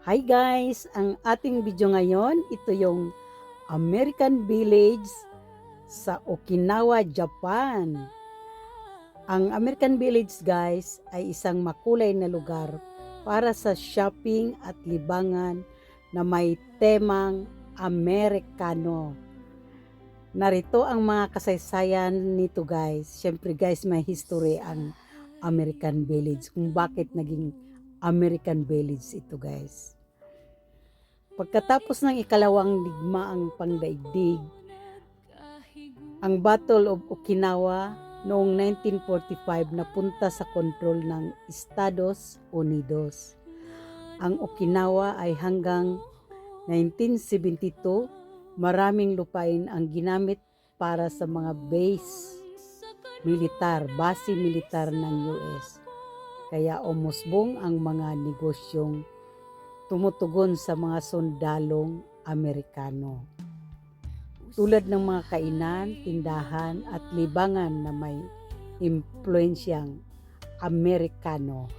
Hi guys! Ang ating video ngayon, ito yung American Village sa Okinawa, Japan. Ang American Village guys ay isang makulay na lugar para sa shopping at libangan na may temang Amerikano. Narito ang mga kasaysayan nito guys. Siyempre guys, may history ang American Village kung bakit naging American Village ito guys. Pagkatapos ng ikalawang digmaang pangdaigdig, ang Battle of Okinawa noong 1945 napunta sa kontrol ng Estados Unidos. Ang Okinawa ay hanggang 1972, maraming lupain ang ginamit para sa mga base militar ng US. Kaya umusbong ang mga negosyong tumutugon sa mga sundalong Amerikano. Tulad ng mga kainan, tindahan at libangan na may impluensyang Amerikano.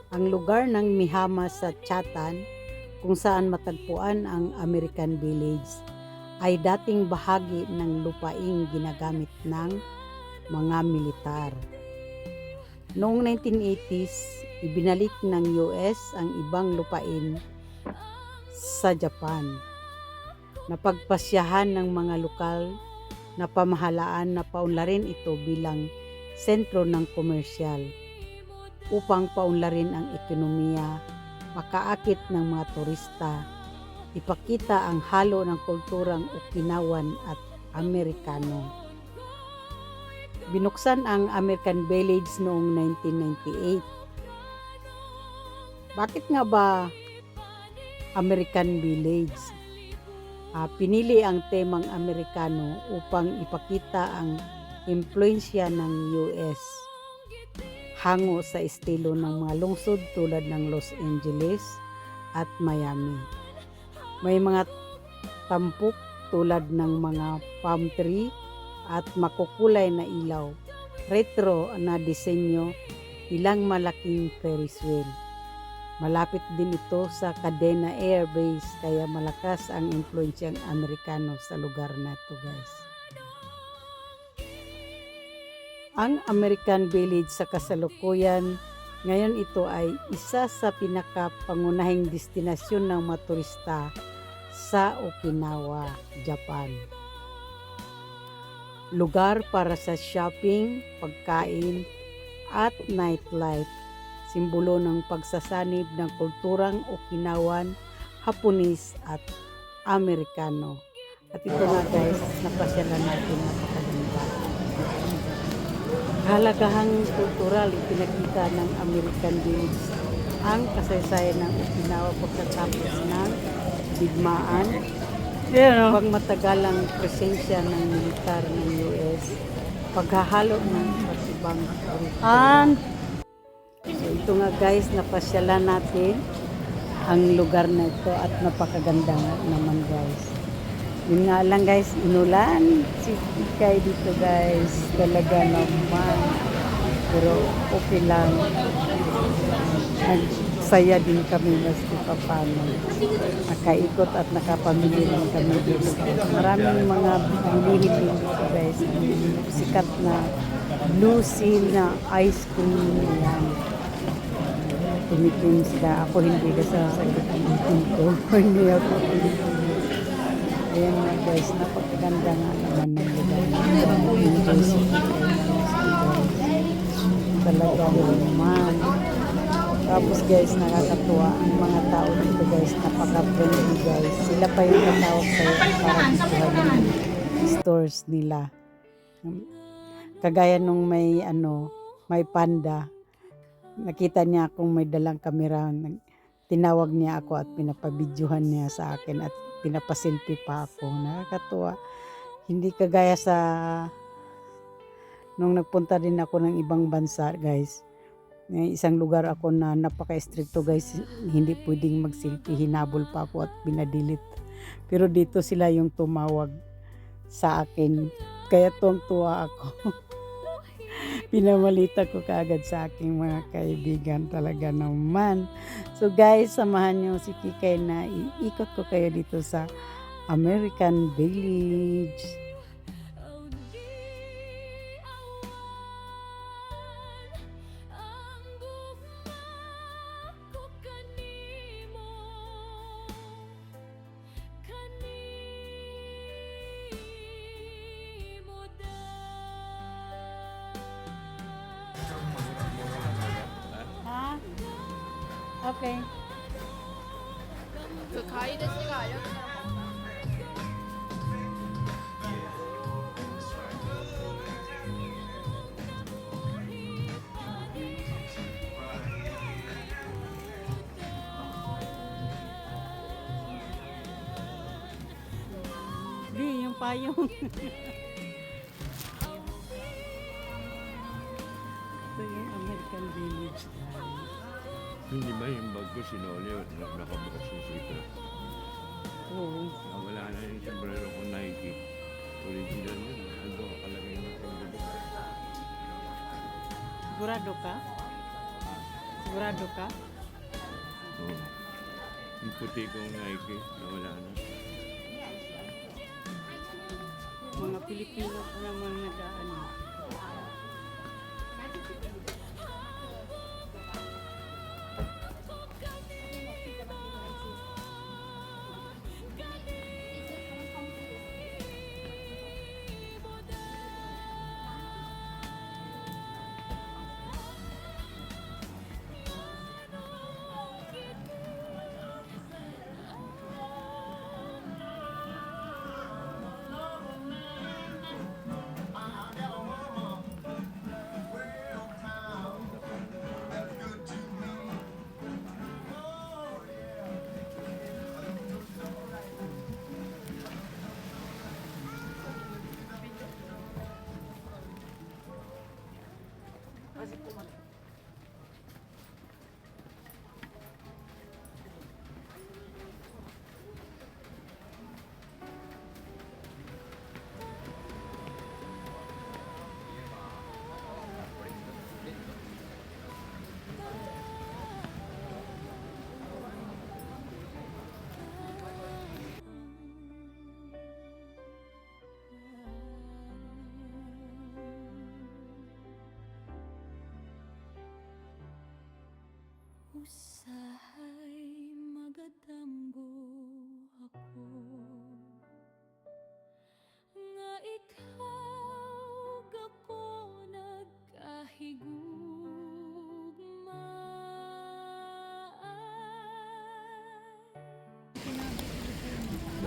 Ang lugar ng Mihama sa Chatan, kung saan matagpuan ang American Village, ay dating bahagi ng lupaing ginagamit ng mga militar. Noong 1980s, ibinalik ng US ang ibang lupain sa Japan. Napagpasyahan ng mga lokal na pamahalaan na paunlarin ito bilang sentro ng komersyal upang paunlarin ang ekonomiya, makaakit ng mga turista, ipakita ang halo ng kulturang Okinawan at Amerikano. Binuksan ang American Village noong 1998. Bakit nga ba American Village? Pinili ang temang Amerikano upang ipakita ang impluensya ng US hango sa estilo ng mga lungsod tulad ng Los Angeles at Miami. May mga tampok tulad ng mga palm tree at makukulay na ilaw, retro na disenyo, ilang malaking Ferris wheel. Malapit din ito sa Kadena Air Base kaya malakas ang impluensyang Amerikano sa lugar na ito guys. Ang American Village sa kasalukuyan, ngayon ito ay isa sa pinakapangunahing destinasyon ng mga turista sa Okinawa, Japan. Lugar para sa shopping, pagkain, at nightlife. Simbolo ng pagsasanib ng kulturang Okinawan, Hapones at Amerikano. At ito nga guys, napasyalan natin napakaganda. Halagahang kultural ipinakita ng American Village ang kasaysayan ng Okinawa pagkatapos ng digmaan. Pag matagalang presensya ng militar ng US, paghahalo ng iba't ibang kultura. So ito nga guys, napasyalan natin ang lugar na ito at napakaganda naman guys. Yun nga lang guys, inulan si Ikay dito guys, talaga naman. Pero okay lang. Nagsaya din kami basta papano. Nakaikot at nakapamili lang kami dito guys. Maraming mga bilihin dito guys. Sikat na Blue Seal na ice cream yan. Tumikim sila. Ako hindi kasi sa tumikim ko. Hindi ako tumikim. Ayan nga guys, napakaganda nga naman ng lugar. Enjoy sila. Talaga naman. Tapos guys, nakakatuwa ang mga tao dito guys, napaka-friendly guys. Sila pa yung tatawag sa'yo para gustuhan yung stores nila. Kagaya nung may panda. Nakita niya akong may dalang kamera. Tinawag niya ako at pinapabidyohan niya sa akin at pinapaselfie pa ako. Nakakatuwa. Hindi kagaya sa nung nagpunta din ako ng ibang bansa guys. Isang lugar ako na napaka-stricto guys. Hindi pwedeng mag-selfie. Hinabol pa ako at binadilit. Pero dito sila yung tumawag sa akin. Kaya tuwang-tuwa ako. Pinamalita ko kaagad sa aking mga kaibigan talaga naman. So guys, samahan nyo si Kikay na iikot ko kayo dito sa American Village. Ha? Okay. 可以ですが、よく Di, yung payong. Ito yung American Village. Hindi ba yung bag ko sinuli, nakabukas yung sito? Oo. Wala na yung sombrero ko Nike. Original yun. Ando, kalagay na yung gabi. Sigurado ka? Sigurado ka? Oo. Yung puti kong Nike, nawala na. Mga Pilipino pa naman nag-ano. Usahay magatambo ako nga ikaw gako nagkahigugma.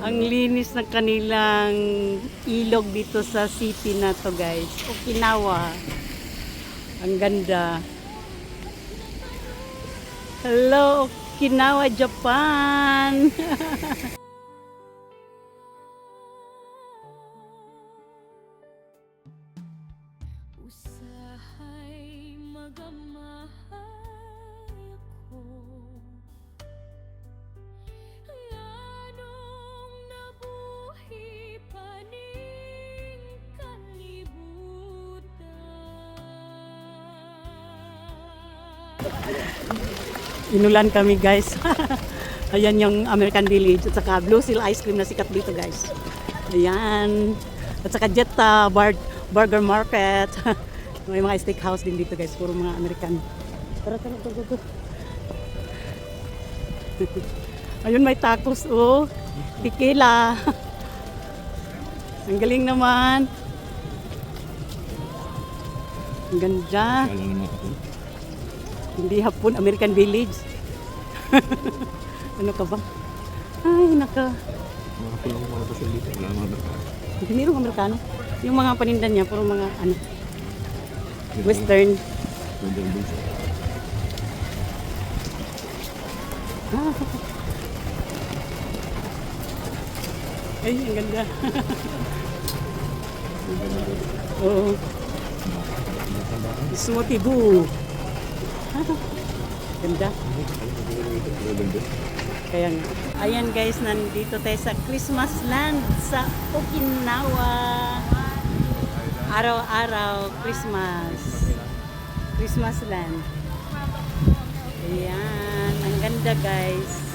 Ang linis ng kanilang ilog dito sa city na to guys. Okinawa. Ang ganda. Hello, Okinawa, Japan. Usahay magamahay ako nganong nabuhi pa ning kalibutan. Inulan kami guys. Ayan yung American Village at saka Blue Seal Ice Cream na sikat dito guys. Ayan. At saka Jetta Burger Market. May mga steakhouse din dito guys. Puro mga American. Tara, tara, go. Ayun may tacos oh. Tequila. Ang galing naman. Ang ganda. Kala naman ako. Hindi hapon, American Village. Ano ka ba? Ay, naka. Mga pulang mga pasyon dito. Wala mga barka. Hindi mayroong Amerikano. Yung mga panindan niya, puro mga ano, Western. Gandang bulsa. Ah. Ay, ang ganda. Oo. Smoothie boo. Ganda. Kaya nga. Ayan guys, nandito tayo sa Christmas land sa Okinawa. Araw-araw, Christmas. Christmas land. Ayan, ang ganda guys.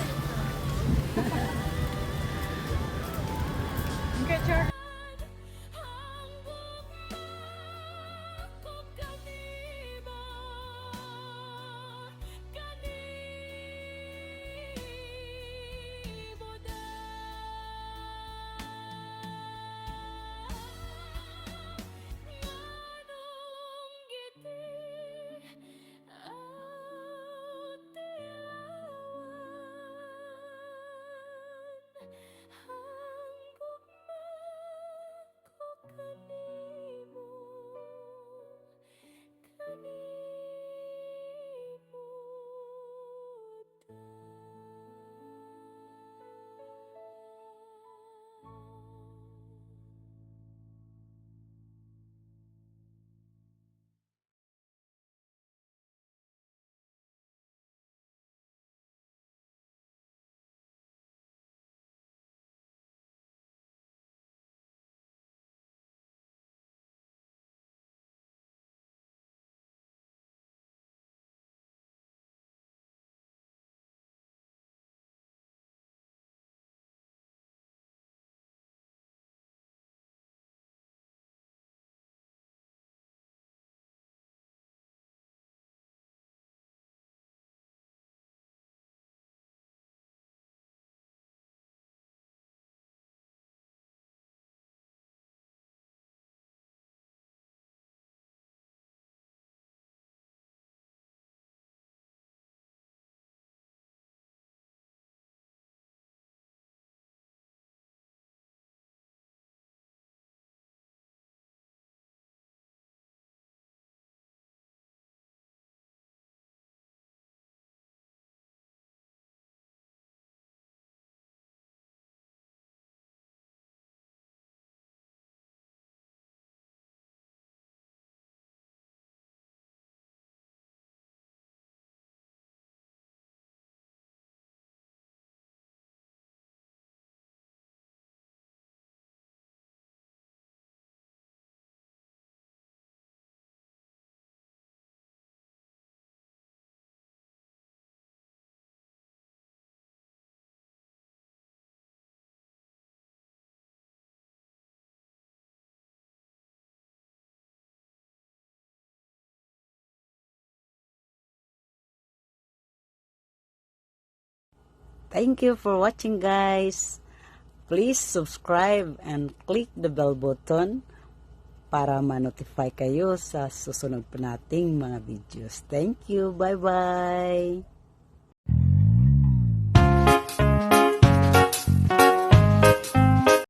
Thank you for watching guys. Please subscribe and click the bell button para ma-notify kayo sa susunod pa nating mga videos. Thank you. Bye-bye.